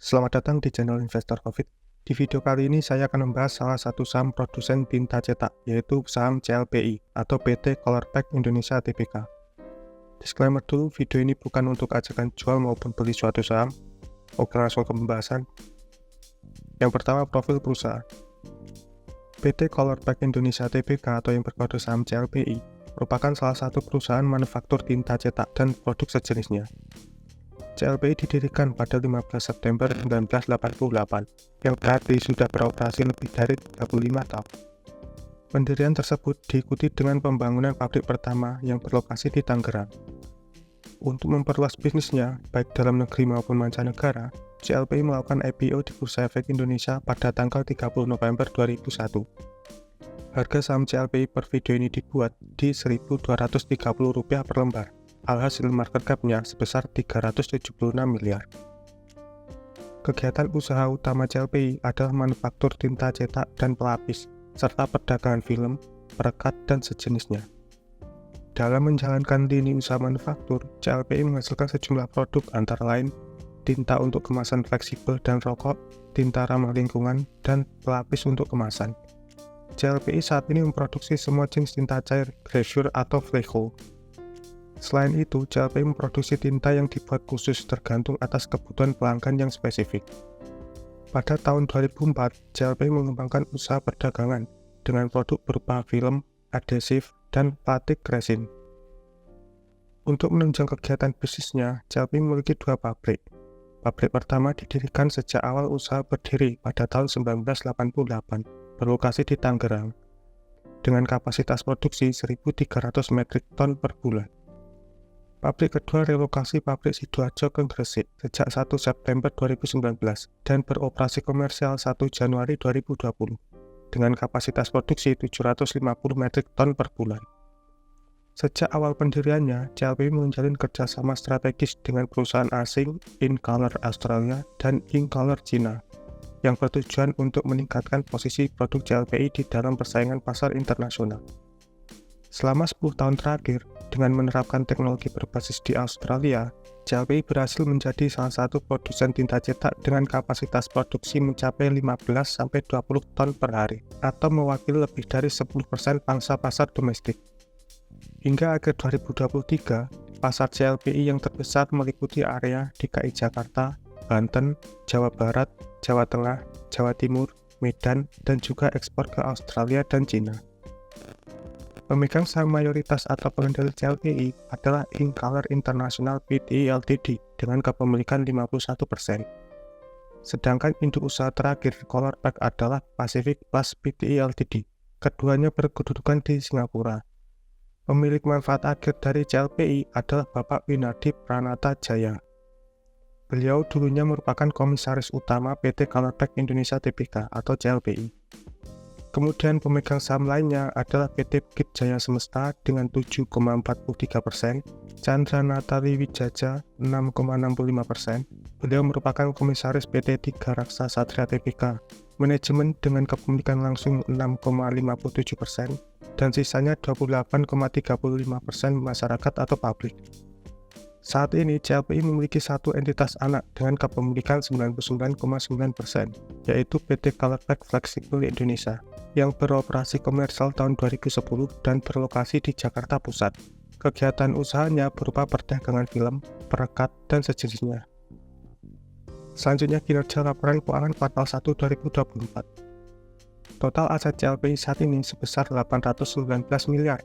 Selamat datang di channel Investor Profit. Di video kali ini saya akan membahas salah satu saham produsen tinta cetak, yaitu saham CLPI atau PT Colorpack Indonesia Tbk. Disclaimer dulu, video ini bukan untuk ajakan jual maupun beli suatu saham. Oke, langsung ke pembahasan. Yang pertama, profil perusahaan. PT Colorpack Indonesia Tbk atau yang berkode saham CLPI merupakan salah satu perusahaan manufaktur tinta cetak dan produk sejenisnya. CLPI didirikan pada 15 September 1988, yang berarti sudah beroperasi lebih dari 35 tahun. Pendirian tersebut diikuti dengan pembangunan pabrik pertama yang berlokasi di Tangerang. Untuk memperluas bisnisnya, baik dalam negeri maupun mancanegara, CLPI melakukan IPO di Bursa Efek Indonesia pada tanggal 30 November 2001. Harga saham CLPI per video ini dibuat di Rp1.230 per lembar. Alhasil market cap-nya sebesar 376 miliar. Kegiatan usaha utama CLPI adalah manufaktur tinta cetak dan pelapis, serta perdagangan film, perekat, dan sejenisnya. Dalam menjalankan lini usaha manufaktur, CLPI menghasilkan sejumlah produk antara lain tinta untuk kemasan fleksibel dan rokok, tinta ramah lingkungan, dan pelapis untuk kemasan. CLPI saat ini memproduksi semua jenis tinta cair, gravure, atau fleco. Selain itu, CLPI memproduksi tinta yang dibuat khusus tergantung atas kebutuhan pelanggan yang spesifik. Pada tahun 2004, CLPI mengembangkan usaha perdagangan dengan produk berupa film, adhesif, dan batik resin. Untuk menunjang kegiatan bisnisnya, CLPI memiliki dua pabrik. Pabrik pertama didirikan sejak awal usaha berdiri pada tahun 1988, berlokasi di Tangerang, dengan kapasitas produksi 1.300 metrik ton per bulan. Pabrik kedua relokasi pabrik Sidoarjo ke Gresik sejak 1 September 2019 dan beroperasi komersial 1 Januari 2020 dengan kapasitas produksi 750 metrik ton per bulan. Sejak awal pendiriannya, CLPI menjalin kerjasama strategis dengan perusahaan asing InColor Australia dan InColor China yang bertujuan untuk meningkatkan posisi produk CLPI di dalam persaingan pasar internasional. Selama 10 tahun terakhir, dengan menerapkan teknologi berbasis di Australia, CLPI berhasil menjadi salah satu produsen tinta cetak dengan kapasitas produksi mencapai 15-20 ton per hari, atau mewakili lebih dari 10% pangsa pasar domestik. Hingga akhir 2023, pasar CLPI yang terbesar meliputi area DKI Jakarta, Banten, Jawa Barat, Jawa Tengah, Jawa Timur, Medan, dan juga ekspor ke Australia dan China. Pemegang saham mayoritas atau pengendali CLPI adalah InColor International Pte Ltd dengan kepemilikan 51%. Sedangkan induk usaha terakhir Colorpack adalah Pacific Plus Pte Ltd. Keduanya berkedudukan di Singapura. Pemilik manfaat akhir dari CLPI adalah Bapak Winardi Pranata Jaya. Beliau dulunya merupakan komisaris utama PT Colorpack Indonesia Tbk atau CLPI. Kemudian pemegang saham lainnya adalah PT Bukit Jaya Semesta dengan 7,43%, Chandra Natali Wijaja 6,65%. Beliau merupakan komisaris PT Tiga Raksa Satria Tbk, manajemen dengan kepemilikan langsung 6,57%, dan sisanya 28,35% masyarakat atau publik. Saat ini, CLPI memiliki satu entitas anak dengan kepemilikan 99,9%, yaitu PT Colorpack Fleksibel Indonesia, yang beroperasi komersial tahun 2010 dan berlokasi di Jakarta Pusat. Kegiatan usahanya berupa perdagangan film, perekat, dan sejenisnya. Selanjutnya kinerja laporan keuangan kuartal 1 2024. Total aset CLPI saat ini sebesar 819 miliar,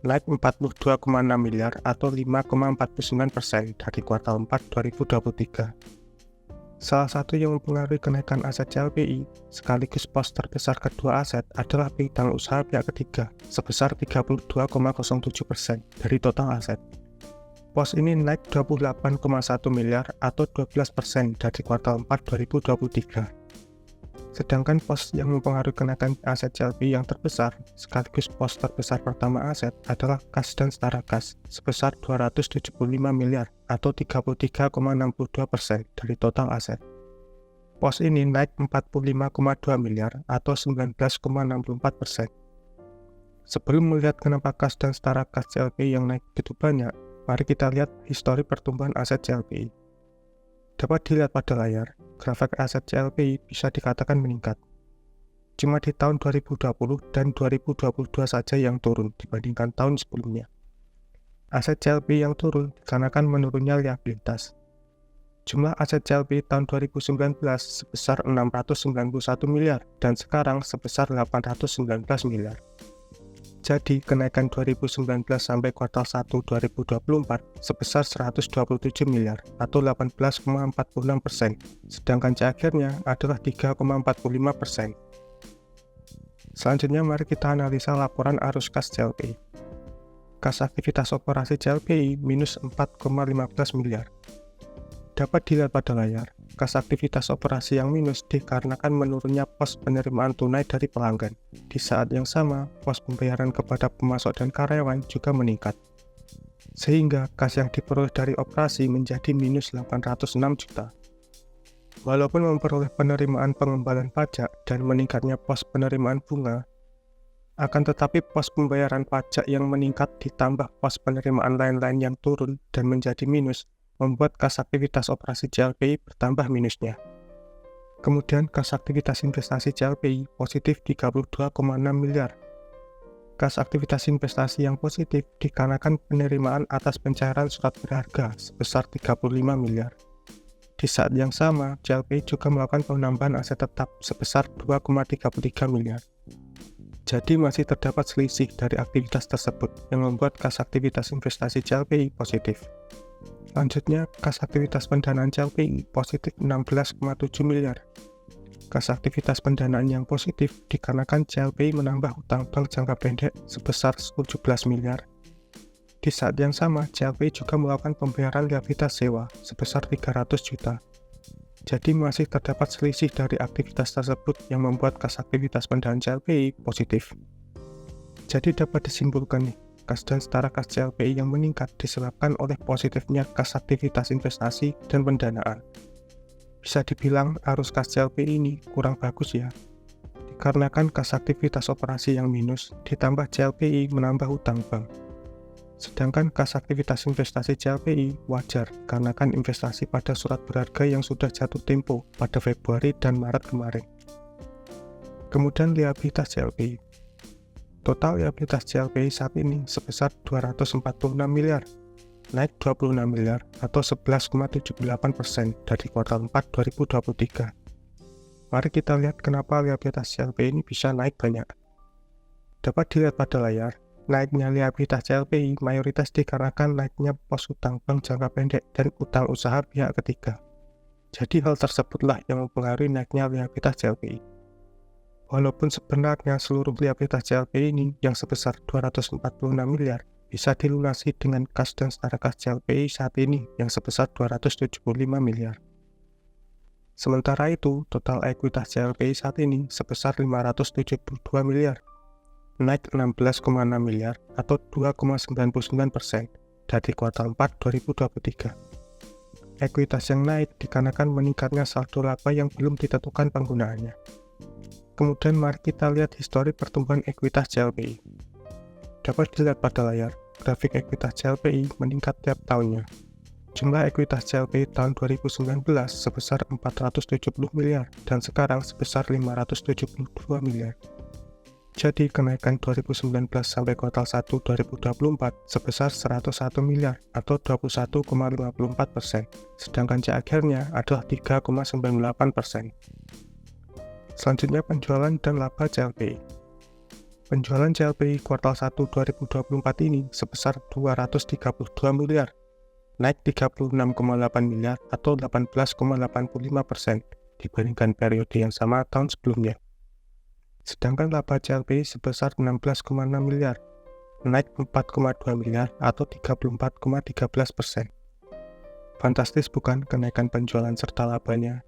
naik 42,6 miliar atau 5,49% dari kuartal 4 2023. Salah satu yang mempengaruhi kenaikan aset CLPI sekaligus pos terbesar kedua aset adalah piutang usaha pihak ketiga sebesar 32,07% dari total aset. Pos ini naik 28,1 miliar atau 12% dari kuartal 4 2023. Sedangkan pos yang mempengaruhi kenaikan aset CLPI yang terbesar sekaligus pos terbesar pertama aset adalah kas dan setara kas sebesar 275 miliar atau 33,62% dari total aset. Pos ini naik 45,2 miliar atau 19,64%. Sebelum melihat kenapa kas dan setara kas CLPI yang naik begitu banyak, mari kita lihat histori pertumbuhan aset CLPI. Dapat dilihat pada layar, grafik aset CLPI bisa dikatakan meningkat. Cuma di tahun 2020 dan 2022 saja yang turun dibandingkan tahun sebelumnya. Aset CLPI yang turun dikarenakan menurunnya liabilitas. Jumlah aset CLPI tahun 2019 sebesar 691 miliar dan sekarang sebesar 819 miliar. Jadi, kenaikan 2019 sampai kuartal 1 2024 sebesar 127 miliar atau 18,46%, sedangkan CAGR-nya adalah 3,45%. Selanjutnya, mari kita analisa laporan arus kas CLPI. Kas aktivitas operasi CLPI minus 4,15 miliar. Dapat dilihat pada layar, kas aktivitas operasi yang minus dikarenakan menurunnya pos penerimaan tunai dari pelanggan. Di saat yang sama, pos pembayaran kepada pemasok dan karyawan juga meningkat. Sehingga kas yang diperoleh dari operasi menjadi minus 806 juta. Walaupun memperoleh penerimaan pengembalian pajak dan meningkatnya pos penerimaan bunga, akan tetapi pos pembayaran pajak yang meningkat ditambah pos penerimaan lain-lain yang turun dan menjadi minus, membuat kas aktivitas operasi CLPI bertambah minusnya. Kemudian kas aktivitas investasi CLPI positif 32,6 miliar. Kas aktivitas investasi yang positif dikarenakan penerimaan atas pencairan surat berharga sebesar 35 miliar. Di saat yang sama, CLPI juga melakukan penambahan aset tetap sebesar 2,33 miliar. Jadi masih terdapat selisih dari aktivitas tersebut yang membuat kas aktivitas investasi CLPI positif. Selanjutnya, kas aktivitas pendanaan CLPI positif 16,7 miliar. Kas aktivitas pendanaan yang positif dikarenakan CLPI menambah utang bank jangka pendek sebesar 17 miliar. Di saat yang sama, CLPI juga melakukan pembayaran liabilitas sewa sebesar 300 juta. Jadi masih terdapat selisih dari aktivitas tersebut yang membuat kas aktivitas pendanaan CLPI positif. Jadi dapat disimpulkan nih, kas dan setara kas CLPI yang meningkat disebabkan oleh positifnya kas aktivitas investasi dan pendanaan. Bisa dibilang arus kas CLPI ini kurang bagus ya, dikarenakan kas aktivitas operasi yang minus ditambah CLPI menambah hutang bank. Sedangkan kas aktivitas investasi CLPI wajar karena kan investasi pada surat berharga yang sudah jatuh tempo pada Februari dan Maret kemarin. Kemudian liabilitas CLPI. Total liabilitas CLPI saat ini sebesar 246 miliar, naik 26 miliar atau 11,78% dari kuartal 4 2023. Mari kita lihat kenapa liabilitas CLPI ini bisa naik banyak. Dapat dilihat pada layar, naiknya liabilitas CLPI mayoritas dikarenakan naiknya pos utang bank jangka pendek dan utang usaha pihak ketiga. Jadi hal tersebutlah yang mempengaruhi naiknya liabilitas CLPI. Walaupun sebenarnya seluruh liabilitas CLPI ini yang sebesar 246 miliar bisa dilunasi dengan kas dan setara kas CLPI saat ini yang sebesar 275 miliar. Sementara itu, total ekuitas CLPI saat ini sebesar 572 miliar, naik 16,6 miliar atau 2,99% dari kuartal 4 2023. Ekuitas yang naik dikarenakan meningkatnya saldo laba yang belum ditentukan penggunaannya. Kemudian mari kita lihat histori pertumbuhan ekuitas CLPI. Dapat dilihat pada layar, grafik ekuitas CLPI meningkat tiap tahunnya. Jumlah ekuitas CLPI tahun 2019 sebesar 470 miliar dan sekarang sebesar 572 miliar. Jadi kenaikan 2019 sampai kuartal 1 2024 sebesar 101 miliar atau 21,54%, sedangkan CAGR-nya adalah 3,98%. Selanjutnya penjualan dan laba CLPI. Penjualan CLPI kuartal 1 2024 ini sebesar 232 miliar, naik 36,8 miliar atau 18,85% dibandingkan periode yang sama tahun sebelumnya. Sedangkan laba CLPI sebesar 16,6 miliar, naik 4,2 miliar atau 34,13%. Fantastis bukan kenaikan penjualan serta labanya?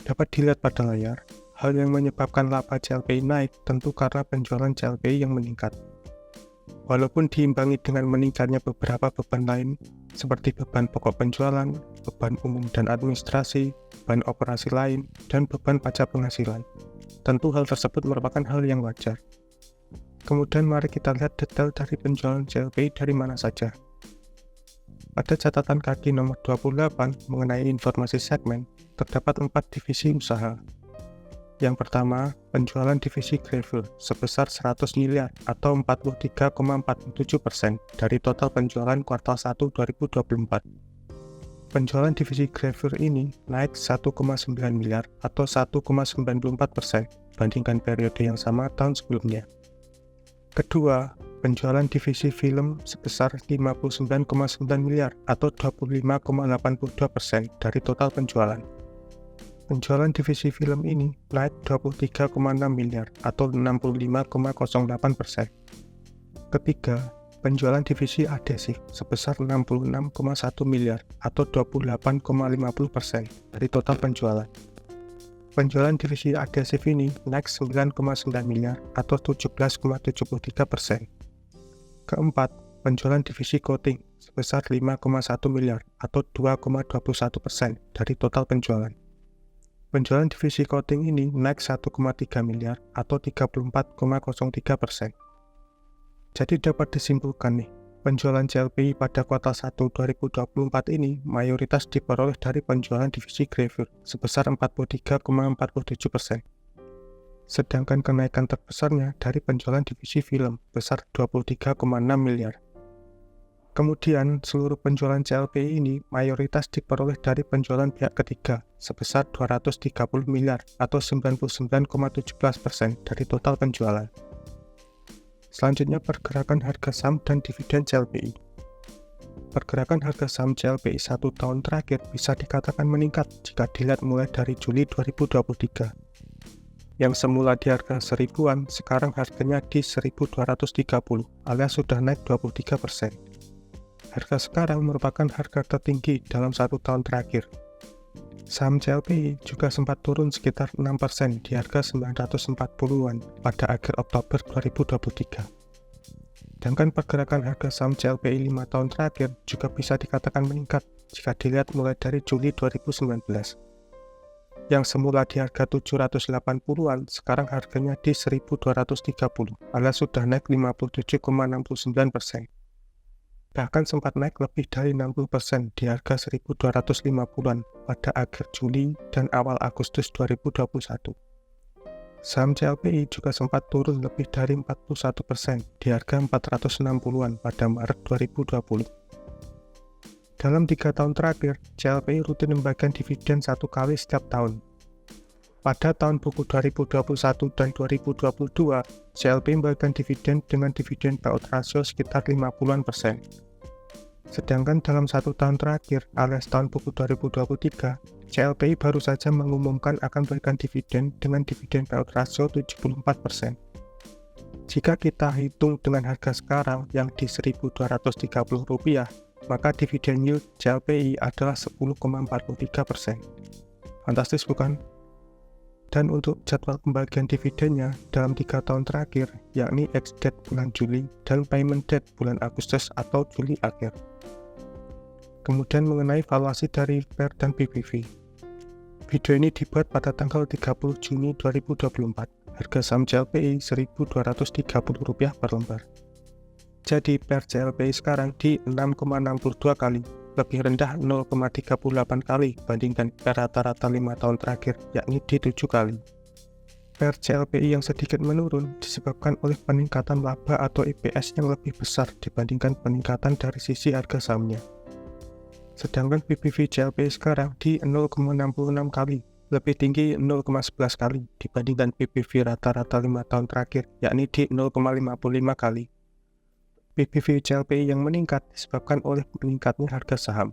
Dapat dilihat pada layar, hal yang menyebabkan laba CLPI naik tentu karena penjualan CLPI yang meningkat. Walaupun diimbangi dengan meningkatnya beberapa beban lain, seperti beban pokok penjualan, beban umum dan administrasi, beban operasi lain, dan beban pajak penghasilan. Tentu hal tersebut merupakan hal yang wajar. Kemudian mari kita lihat detail dari penjualan CLPI dari mana saja. Pada catatan kaki nomor 28 mengenai informasi segmen, terdapat 4 divisi usaha. Yang pertama, penjualan divisi Gravel sebesar 100 miliar atau 43,47% dari total penjualan kuartal 1 2024. Penjualan divisi Gravel ini naik 1,9 miliar atau 1,94% bandingkan periode yang sama tahun sebelumnya. Kedua, penjualan divisi film sebesar 59,9 miliar atau 25,82% dari total penjualan. Penjualan divisi film ini naik 23,6 miliar atau 65,08%. Ketiga, penjualan divisi adhesif sebesar 66,1 miliar atau 28,50% dari total penjualan. Penjualan divisi adhesif ini naik 9,9 miliar atau 17,73%. Keempat, penjualan divisi coating sebesar 5,1 miliar atau 2,21% dari total penjualan. Penjualan divisi coating ini naik 1,3 miliar atau 34,03%. Jadi dapat disimpulkan nih, penjualan CLPI pada kuartal 1 2024 ini mayoritas diperoleh dari penjualan divisi Gravel sebesar 43,47%. Sedangkan kenaikan terbesarnya dari penjualan divisi film besar 23,6 miliar. Kemudian, seluruh penjualan CLPI ini mayoritas diperoleh dari penjualan pihak ketiga sebesar 230 miliar atau 99,17% dari total penjualan. Selanjutnya, pergerakan harga saham dan dividen CLPI. Pergerakan harga saham CLPI 1 tahun terakhir bisa dikatakan meningkat jika dilihat mulai dari Juli 2023. Yang semula di harga 1000-an, sekarang harganya di 1230 alias sudah naik 23%. Harga sekarang merupakan harga tertinggi dalam 1 tahun terakhir. Saham CLPI juga sempat turun sekitar 6% di harga 940-an pada akhir Oktober 2023. Sedangkan pergerakan harga saham CLPI 5 tahun terakhir juga bisa dikatakan meningkat jika dilihat mulai dari Juli 2019. Yang semula di harga 780-an, sekarang harganya di 1230 alias sudah naik 57,69%. Bahkan sempat naik lebih dari 60% di harga 1250-an pada akhir Juli dan awal Agustus 2021. Saham CLPI juga sempat turun lebih dari 41% di harga 460-an pada Maret 2020. Dalam 3 tahun terakhir, CLPI rutin membagikan dividen 1 kali setiap tahun. Pada tahun buku 2021 dan 2022, CLPI membagikan dividen dengan dividen payout ratio sekitar 50%. Sedangkan dalam 1 tahun terakhir, alias tahun buku 2023, CLPI baru saja mengumumkan akan memberikan dividen dengan dividen payout ratio 74%. Jika kita hitung dengan harga sekarang yang di Rp1.230, maka dividen yield CLPI adalah 10,43%. Fantastis bukan? Dan untuk jadwal pembagian dividennya dalam 3 tahun terakhir, yakni ex-date bulan Juli dan payment date bulan Agustus atau Juli akhir. Kemudian mengenai valuasi dari PER dan PBV. Video ini dibuat pada tanggal 30 Juni 2024. Harga saham CLPI Rp1.230 per lembar. Jadi PER CLPI sekarang di 6,62 kali, lebih rendah 0,38 kali bandingkan PER rata-rata 5 tahun terakhir, yakni di 7 kali. PER CLPI yang sedikit menurun disebabkan oleh peningkatan laba atau EPS yang lebih besar dibandingkan peningkatan dari sisi harga sahamnya. Sedangkan PBV CLPI sekarang di 0,66 kali, lebih tinggi 0,11 kali dibandingkan PBV rata-rata 5 tahun terakhir, yakni di 0,55 kali. PBV CLPI yang meningkat disebabkan oleh meningkatnya harga saham.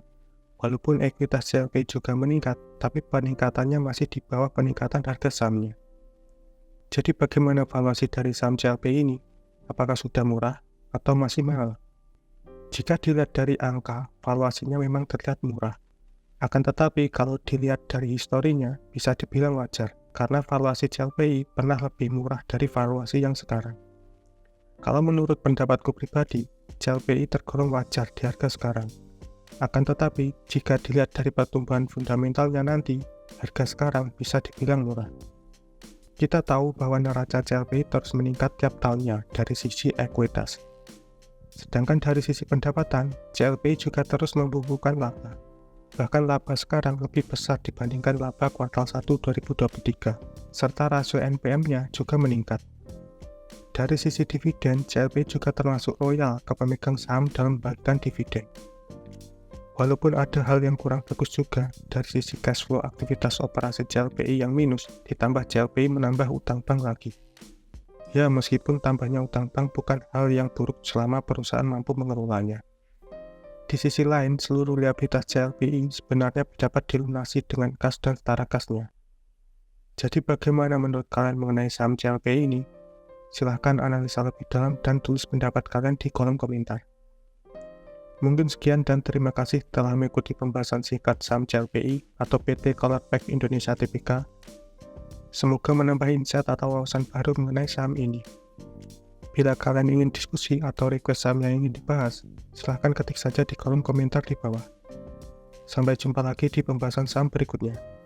Walaupun ekuitas CLPI juga meningkat, tapi peningkatannya masih di bawah peningkatan harga sahamnya. Jadi bagaimana valuasi dari saham CLPI ini? Apakah sudah murah atau masih mahal? Jika dilihat dari angka, valuasinya memang terlihat murah. Akan tetapi kalau dilihat dari historinya, bisa dibilang wajar, karena valuasi CLPI pernah lebih murah dari valuasi yang sekarang. Kalau menurut pendapatku pribadi, CLPI tergolong wajar di harga sekarang. Akan tetapi, jika dilihat dari pertumbuhan fundamentalnya nanti, harga sekarang bisa dibilang murah. Kita tahu bahwa neraca CLPI terus meningkat tiap tahunnya dari sisi ekuitas. Sedangkan dari sisi pendapatan, CLPI juga terus membukukan laba. Bahkan laba sekarang lebih besar dibandingkan laba kuartal 1 2023, serta rasio NPM-nya juga meningkat. Dari sisi dividen, CLPI juga termasuk loyal ke pemegang saham dalam bagian dividen. Walaupun ada hal yang kurang bagus juga, dari sisi cash flow aktivitas operasi CLPI yang minus, ditambah CLPI menambah utang bank lagi. Ya, meskipun tambahnya utang bank bukan hal yang buruk selama perusahaan mampu mengelolanya. Di sisi lain, seluruh liabilitas CLPI sebenarnya dapat dilunasi dengan kas dan setara kasnya. Jadi bagaimana menurut kalian mengenai saham CLPI ini? Silahkan analisa lebih dalam dan tulis pendapat kalian di kolom komentar. Mungkin sekian dan terima kasih telah mengikuti pembahasan singkat saham CLPI atau PT Colorpack Indonesia Tbk. Semoga menambah insight atau wawasan baru mengenai saham ini. Bila kalian ingin diskusi atau request saham yang ingin dibahas, silahkan ketik saja di kolom komentar di bawah. Sampai jumpa lagi di pembahasan saham berikutnya.